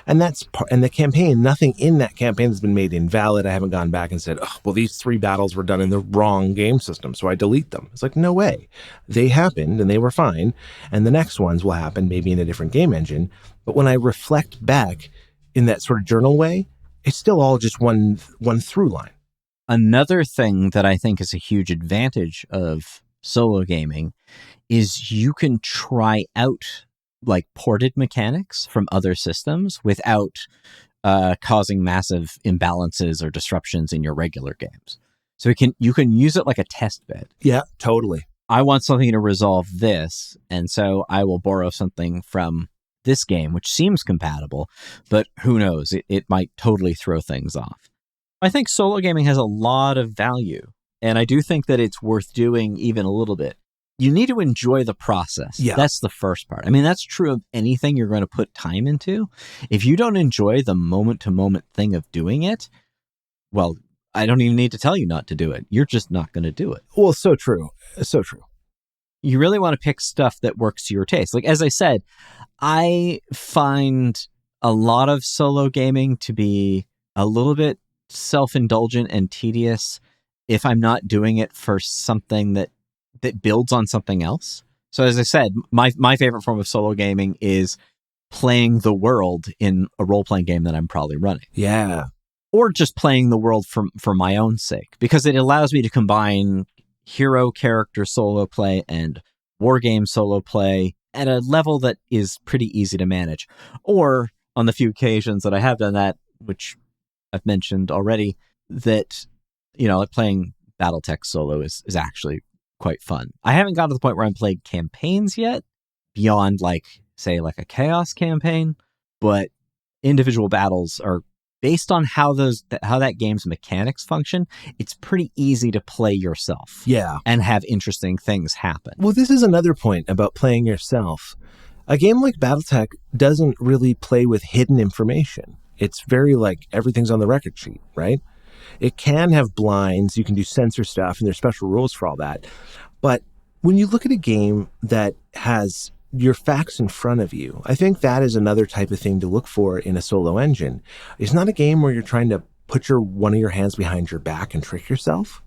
And and the campaign, nothing in that campaign has been made invalid. I haven't gone back and said, oh, well, these 3 battles were done in the wrong game system, so I delete them. It's like, no way. They happened and they were fine. And the next ones will happen maybe in a different game engine. But when I reflect back in that sort of journal way, it's still all just one through line. Another thing that I think is a huge advantage of solo gaming is you can try out like ported mechanics from other systems without causing massive imbalances or disruptions in your regular games. So you can use it like a test bed. Yeah, totally. I want something to resolve this, and so I will borrow something from this game, which seems compatible, but who knows? It might totally throw things off. I think solo gaming has a lot of value, and I do think that it's worth doing even a little bit. You need to enjoy the process. Yeah. That's the first part. I mean, that's true of anything you're going to put time into. If you don't enjoy the moment-to-moment thing of doing it, well, I don't even need to tell you not to do it. You're just not going to do it. Well, so true. So true. You really want to pick stuff that works to your taste. Like, as I said, I find a lot of solo gaming to be a little bit self-indulgent and tedious if I'm not doing it for something that builds on something else. So as I said, my favorite form of solo gaming is playing the world in a role-playing game that I'm probably running. Yeah. Or just playing the world for my own sake, because it allows me to combine hero character solo play and wargame solo play at a level that is pretty easy to manage. Or on the few occasions that I have done that, which I've mentioned already, that, like playing Battletech solo is actually quite fun. I haven't gotten to the point where I'm playing campaigns yet, beyond say a chaos campaign, but individual battles are based on how that game's mechanics function. It's pretty easy to play yourself. Yeah. And have interesting things happen. Well, this is another point about playing yourself. A game like Battletech doesn't really play with hidden information. It's very everything's on the record sheet, right? It can have blinds, you can do sensor stuff, and there's special rules for all that. But when you look at a game that has your facts in front of you, I think that is another type of thing to look for in a solo engine. It's not a game where you're trying to put one of your hands behind your back and trick yourself.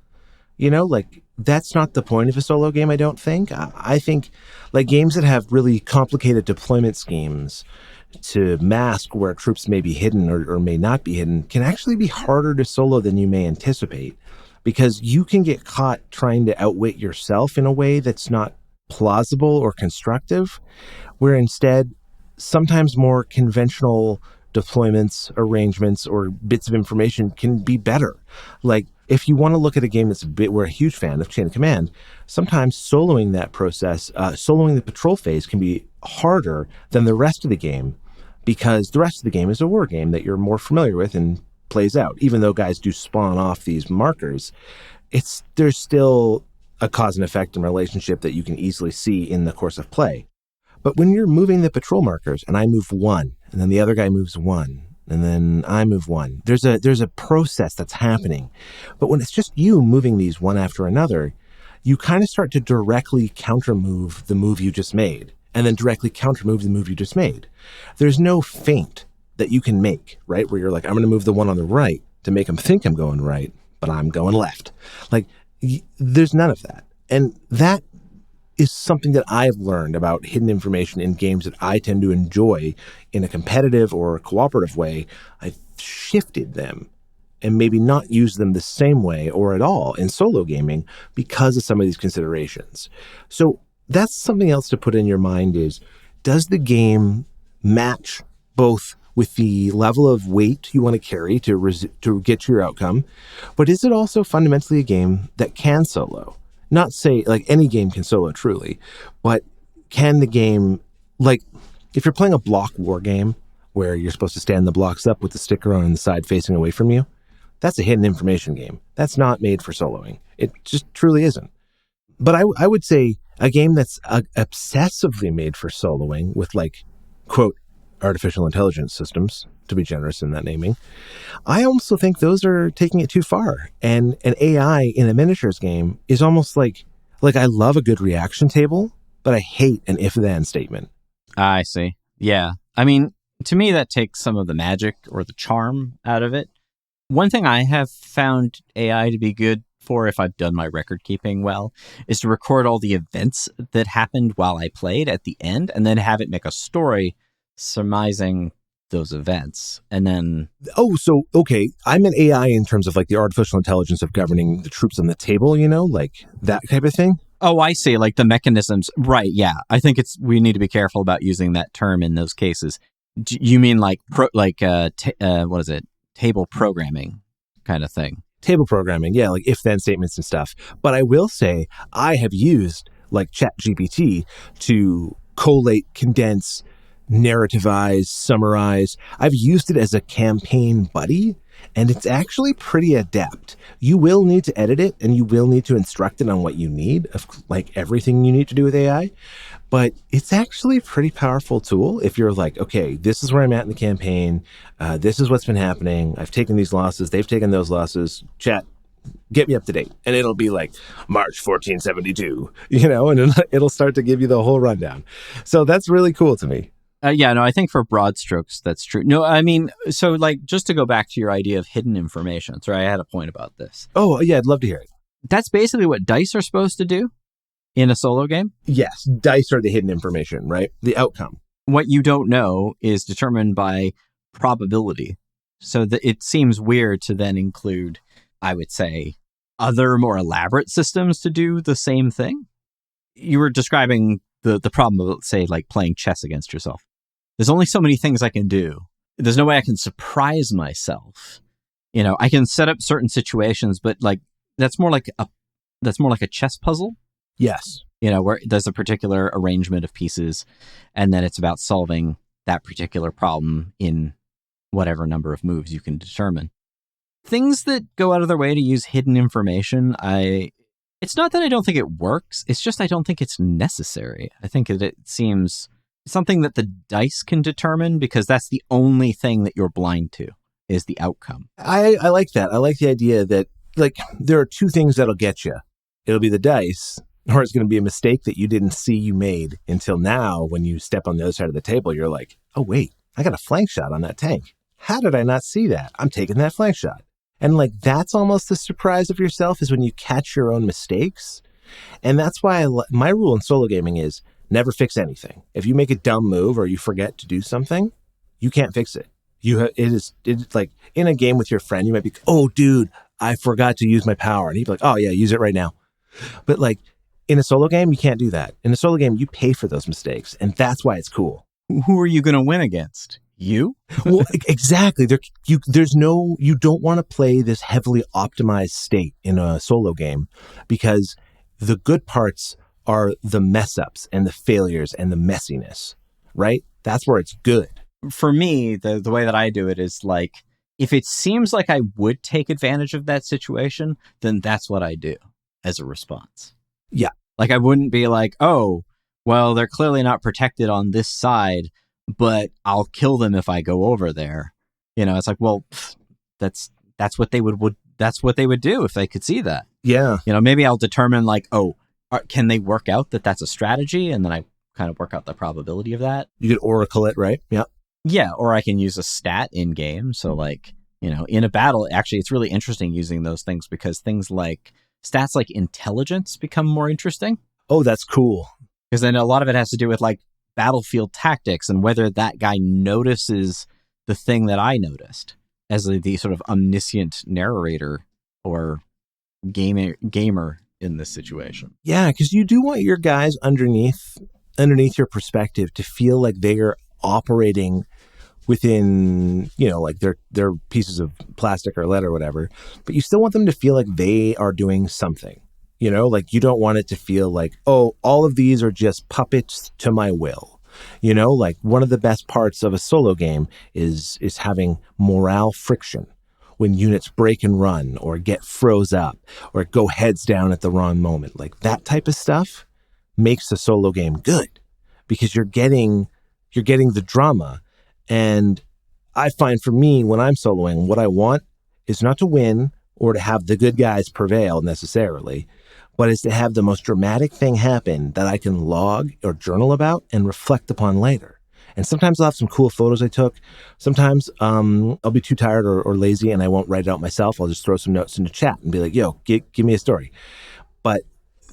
Like that's not the point of a solo game, I don't think. I think like games that have really complicated deployment schemes to mask where troops may be hidden or may not be hidden can actually be harder to solo than you may anticipate because you can get caught trying to outwit yourself in a way that's not plausible or constructive, where instead sometimes more conventional deployments, arrangements, or bits of information can be better. Like if you want to look at a game that's a bit, we're a huge fan of Chain of Command, sometimes soloing that process, soloing the patrol phase can be harder than the rest of the game because the rest of the game is a war game that you're more familiar with and plays out. Even though guys do spawn off these markers, there's still a cause and effect and relationship that you can easily see in the course of play. But when you're moving the patrol markers and I move one, and then the other guy moves one, and then I move one, there's a process that's happening. But when it's just you moving these one after another, you kind of start to directly counter move the move you just made, and then directly counter move the move you just made. There's no feint that you can make, right? Where you're like, I'm going to move the one on the right to make him think I'm going right, but I'm going left. Like, there's none of that. And that is something that I've learned about hidden information in games that I tend to enjoy in a competitive or cooperative way. I've shifted them and maybe not use them the same way or at all in solo gaming because of some of these considerations. So that's something else to put in your mind is, does the game match both with the level of weight you want to carry to get to your outcome, but is it also fundamentally a game that can solo? Not say like any game can solo truly, but can the game, like if you're playing a block war game where you're supposed to stand the blocks up with the sticker on the side facing away from you, that's a hidden information game. That's not made for soloing. It just truly isn't. But I would say a game that's obsessively made for soloing with like, quote, artificial intelligence systems, to be generous in that naming, I also think those are taking it too far. And an AI in a miniatures game is almost like I love a good reaction table, but I hate an if-then statement. I see. Yeah. I mean, to me, that takes some of the magic or the charm out of it. One thing I have found AI to be good for, if I've done my record keeping well, is to record all the events that happened while I played at the end and then have it make a story surmising those events. And then okay, I'm an AI in terms of like the artificial intelligence of governing the troops on the table, like that type of thing. Oh, I see. Like the mechanisms. Right. Yeah. I think we need to be careful about using that term in those cases. You mean like what is it? Table programming kind of thing. Table programming. Yeah. Like if then statements and stuff. But I will say I have used like ChatGPT to collate, condense, narrativize, summarize. I've used it as a campaign buddy, and it's actually pretty adept. You will need to edit it, and you will need to instruct it on what you need, of like everything you need to do with AI. But it's actually a pretty powerful tool if you're like, okay, this is where I'm at in the campaign. This is what's been happening. I've taken these losses. They've taken those losses. Chat, get me up to date. And it'll be like March 1472, and it'll start to give you the whole rundown. So that's really cool to me. I think for broad strokes, that's true. No, I mean, so like just to go back to your idea of hidden information. Sorry, I had a point about this. Oh, yeah, I'd love to hear it. That's basically what dice are supposed to do in a solo game? Yes, dice are the hidden information, right? The outcome. What you don't know is determined by probability. So it seems weird to then include, I would say, other more elaborate systems to do the same thing. You were describing the problem of, say, like playing chess against yourself. There's only so many things I can do. There's no way I can surprise myself. I can set up certain situations, but like that's more like a chess puzzle. Yes. Where there's a particular arrangement of pieces, and then it's about solving that particular problem in whatever number of moves you can determine. Things that go out of their way to use hidden information, it's not that I don't think it works, it's just I don't think it's necessary. I think it seems something that the dice can determine because that's the only thing that you're blind to is the outcome. I like that. I like the idea that like there are two things that'll get you. It'll be the dice, or it's going to be a mistake that you didn't see you made until now when you step on the other side of the table. You're like, oh, wait, I got a flank shot on that tank. How did I not see that? I'm taking that flank shot. And like, that's almost the surprise of yourself, is when you catch your own mistakes. And that's why my rule in solo gaming is never fix anything. If you make a dumb move or you forget to do something, you can't fix it. It's like in a game with your friend, you might be, oh, dude, I forgot to use my power. And he'd be like, oh, yeah, use it right now. But like in a solo game, you can't do that. In a solo game, you pay for those mistakes. And that's why it's cool. Who are you going to win against? You? Well, exactly. You don't want to play this heavily optimized state in a solo game, because the good parts are the mess ups and the failures and the messiness, right? That's where it's good. For me, the way that I do it is like, if it seems like I would take advantage of that situation, then that's what I do as a response. Yeah. Like, I wouldn't be like, oh, well, they're clearly not protected on this side, but I'll kill them if I go over there. You know, it's like, well, that's what they would that's what they would do if they could see that. Yeah. You know, maybe I'll determine like, oh, can they work out that that's a strategy? And then I kind of work out the probability of that. You could oracle it, right? Yeah. Yeah. Or I can use a stat in game. So like, you know, in a battle, actually, it's really interesting using those things, because things like stats like intelligence become more interesting. Oh, that's cool. Because then a lot of it has to do with like battlefield tactics and whether that guy notices the thing that I noticed as the sort of omniscient narrator or gamer in this situation. Yeah, because you do want your guys underneath your perspective to feel like they are operating within, you know, like they're pieces of plastic or lead or whatever, but you still want them to feel like they are doing something. You know, like you don't want it to feel like, oh, all of these are just puppets to my will. You know, like one of the best parts of a solo game is having morale friction. When units break and run or get froze up or go heads down at the wrong moment, like that type of stuff makes a solo game good, because you're getting the drama. And I find for me, when I'm soloing, what I want is not to win or to have the good guys prevail necessarily, but is to have the most dramatic thing happen that I can log or journal about and reflect upon later. And sometimes I'll have some cool photos I took. Sometimes I'll be too tired or lazy and I won't write it out myself. I'll just throw some notes in the chat and be like, yo, give me a story. But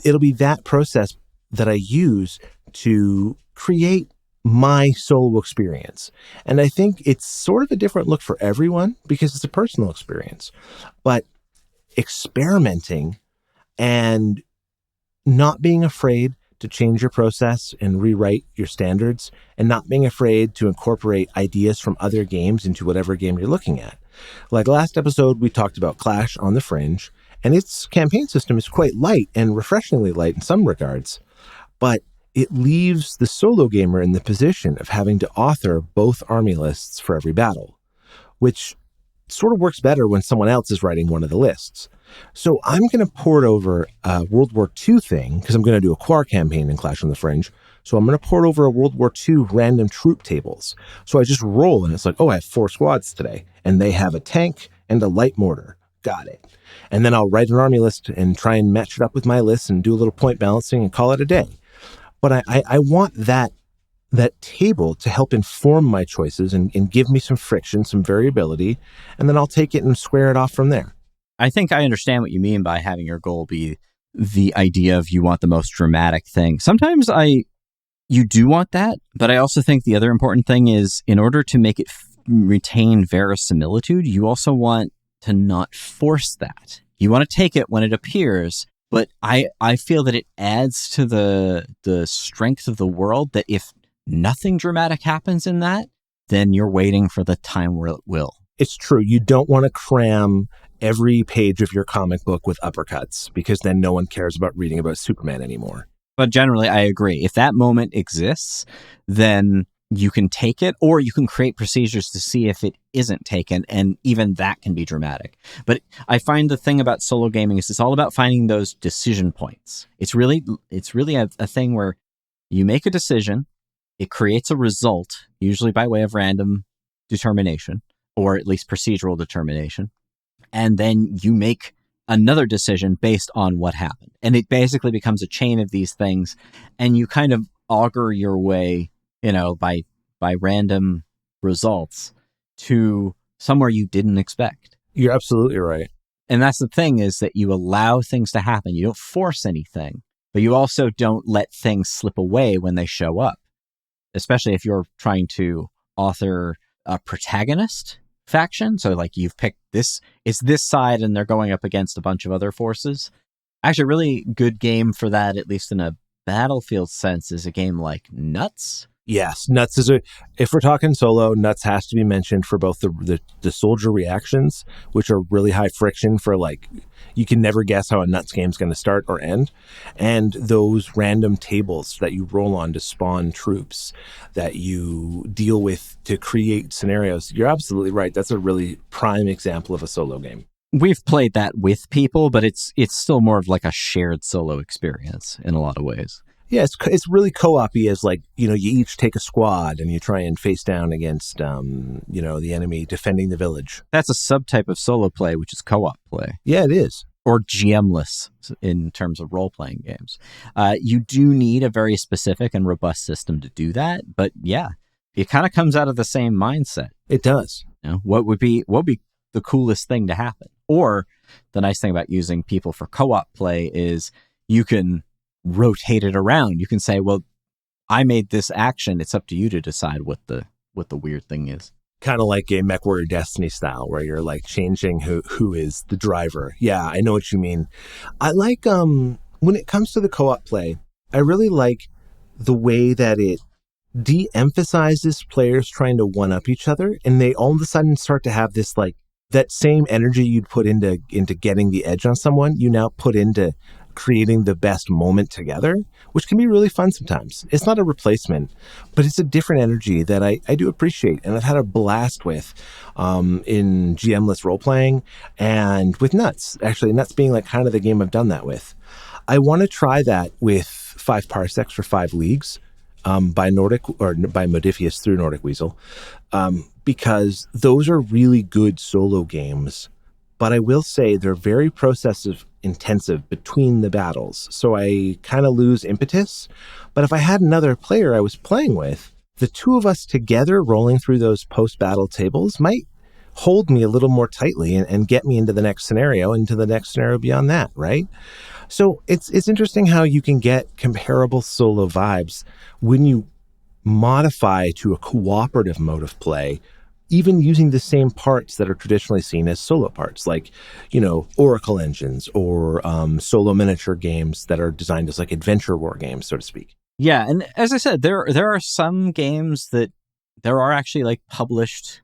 it'll be that process that I use to create my solo experience. And I think it's sort of a different look for everyone because it's a personal experience. But experimenting and not being afraid to change your process and rewrite your standards, and not being afraid to incorporate ideas from other games into whatever game you're looking at. Like last episode, we talked about Clash on the Fringe, and its campaign system is quite light and refreshingly light in some regards, but it leaves the solo gamer in the position of having to author both army lists for every battle, which sort of works better when someone else is writing one of the lists. So I'm going to port over a World War II thing, because I'm going to do a Quar campaign in Clash on the Fringe. So I'm going to port over a World War II random troop tables. So I just roll and it's like, oh, I have 4 squads today, and they have a tank and a light mortar. Got it. And then I'll write an army list and try and match it up with my list and do a little point balancing and call it a day. But I want that table to help inform my choices and give me some friction, some variability, and then I'll take it and square it off from there. I think I understand what you mean by having your goal be the idea of you want the most dramatic thing. Sometimes you do want that, but I also think the other important thing is, in order to make it retain verisimilitude, you also want to not force that. You want to take it when it appears, but I feel that it adds to the strength of the world that if nothing dramatic happens in that, then you're waiting for the time where it will. It's true. You don't want to cram every page of your comic book with uppercuts, because then no one cares about reading about Superman anymore. But generally, I agree. If that moment exists, then you can take it, or you can create procedures to see if it isn't taken, and even that can be dramatic. But I find the thing about solo gaming is it's all about finding those decision points. It's really a thing where you make a decision, it creates a result, usually by way of random determination, or at least procedural determination, and then you make another decision based on what happened. And it basically becomes a chain of these things, and you kind of augur your way, by random results to somewhere you didn't expect. You're absolutely right. And that's the thing, is that you allow things to happen. You don't force anything, but you also don't let things slip away when they show up, especially if you're trying to author a protagonist faction. So like you've picked this, it's this side and they're going up against a bunch of other forces. Actually, a really good game for that, at least in a battlefield sense, is a game like Nuts. Yes, Nuts is if we're talking solo, Nuts has to be mentioned for both the soldier reactions, which are really high friction for like, you can never guess how a Nuts game's going to start or end, and those random tables that you roll on to spawn troops that you deal with to create scenarios. You're absolutely right. That's a really prime example of a solo game. We've played that with people, but it's still more of like a shared solo experience in a lot of ways. Yeah, it's really co-op-y, as like, you each take a squad and you try and face down against, the enemy defending the village. That's a subtype of solo play, which is co-op play. Yeah, it is. Or GM-less in terms of role-playing games. You do need a very specific and robust system to do that, but yeah, it kind of comes out of the same mindset. It does. What would be the coolest thing to happen? Or the nice thing about using people for co-op play is you can rotate it around. You can say, well, I made this action. It's up to you to decide what the weird thing is. Kind of like a MechWarrior Destiny style, where you're like changing who is the driver. Yeah, I know what you mean. I like, when it comes to the co-op play, I really like the way that it de-emphasizes players trying to one-up each other, and they all of a sudden start to have this like, that same energy you'd put into getting the edge on someone, you now put into creating the best moment together, which can be really fun sometimes. It's not a replacement, but it's a different energy that I do appreciate, and I've had a blast with in GM-less role-playing and with Nuts. Actually, Nuts being like kind of the game I've done that with. I want to try that with 5 Parsecs for 5 Leagues by Modifius through Nordic Weasel, because those are really good solo games. But I will say they're very process intensive between the battles, so I kind of lose impetus. But if I had another player I was playing with, the two of us together rolling through those post-battle tables might hold me a little more tightly and get me into the next scenario, into the next scenario beyond that, right? So it's interesting how you can get comparable solo vibes when you modify to a cooperative mode of play, even using the same parts that are traditionally seen as solo parts, like, Oracle engines or solo miniature games that are designed as like adventure war games, so to speak. Yeah, and as I said, there are some games that there are actually like published.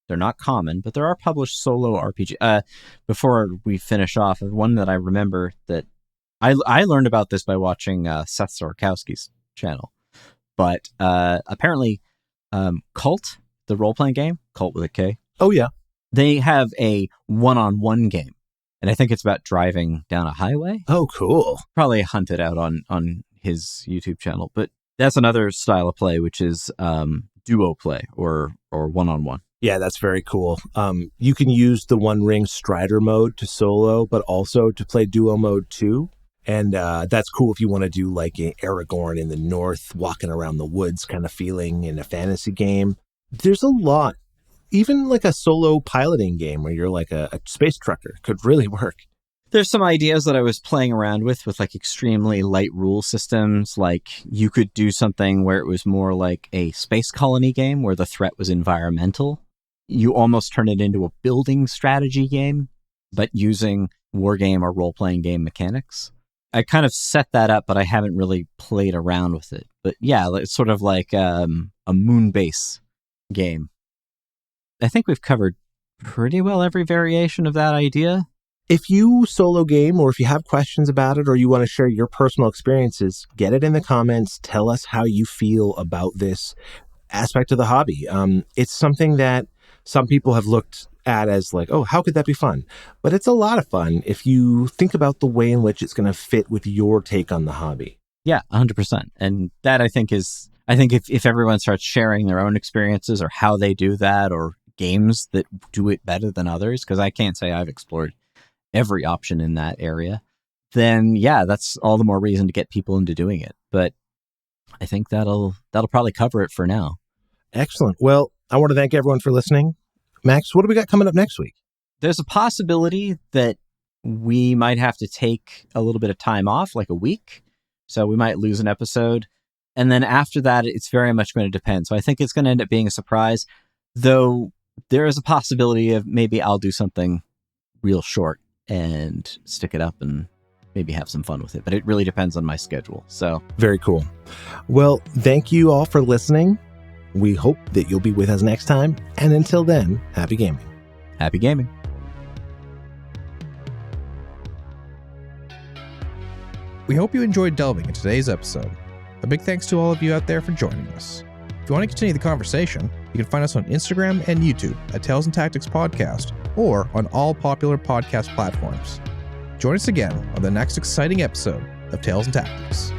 They're not common, but there are published solo RPG. Before we finish off, one that I remember that I learned about this by watching Seth Sorokowski's channel, but apparently Cult, the role-playing game, Cult with a K. Oh, yeah. They have a one-on-one game, and I think it's about driving down a highway. Oh, cool. Probably hunt it out on his YouTube channel, but that's another style of play, which is duo play or one-on-one. Yeah, that's very cool. You can use the One Ring Strider mode to solo, but also to play duo mode too. And that's cool if you want to do like a Aragorn in the north, walking around the woods kind of feeling in a fantasy game. There's a lot. Even like a solo piloting game where you're like a space trucker could really work. There's some ideas that I was playing around with like extremely light rule systems. Like you could do something where it was more like a space colony game where the threat was environmental. You almost turn it into a building strategy game, but using wargame or role-playing game mechanics. I kind of set that up, but I haven't really played around with it. But yeah, it's sort of like a moon base game. I think we've covered pretty well every variation of that idea. If you solo game, or if you have questions about it, or you want to share your personal experiences, get it in the comments. Tell us how you feel about this aspect of the hobby. It's something that some people have looked at as like, oh, how could that be fun? But it's a lot of fun if you think about the way in which it's going to fit with your take on the hobby. Yeah, 100%. And that I think if everyone starts sharing their own experiences or how they do that, or games that do it better than others, because I can't say I've explored every option in that area, then yeah, that's all the more reason to get people into doing it. But I think that'll probably cover it for now. Excellent. Well, I want to thank everyone for listening. Max, what do we got coming up next week? There's a possibility that we might have to take a little bit of time off, like a week. So we might lose an episode. And then after that, it's very much going to depend. So I think it's going to end up being a surprise, though there is a possibility of maybe I'll do something real short and stick it up and maybe have some fun with it. But it really depends on my schedule. So very cool. Well, thank you all for listening. We hope that you'll be with us next time. And until then, happy gaming. Happy gaming. We hope you enjoyed delving into today's episode. A big thanks to all of you out there for joining us. If you want to continue the conversation, you can find us on Instagram and YouTube at Tales and Tactics Podcast, or on all popular podcast platforms. Join us again on the next exciting episode of Tales and Tactics.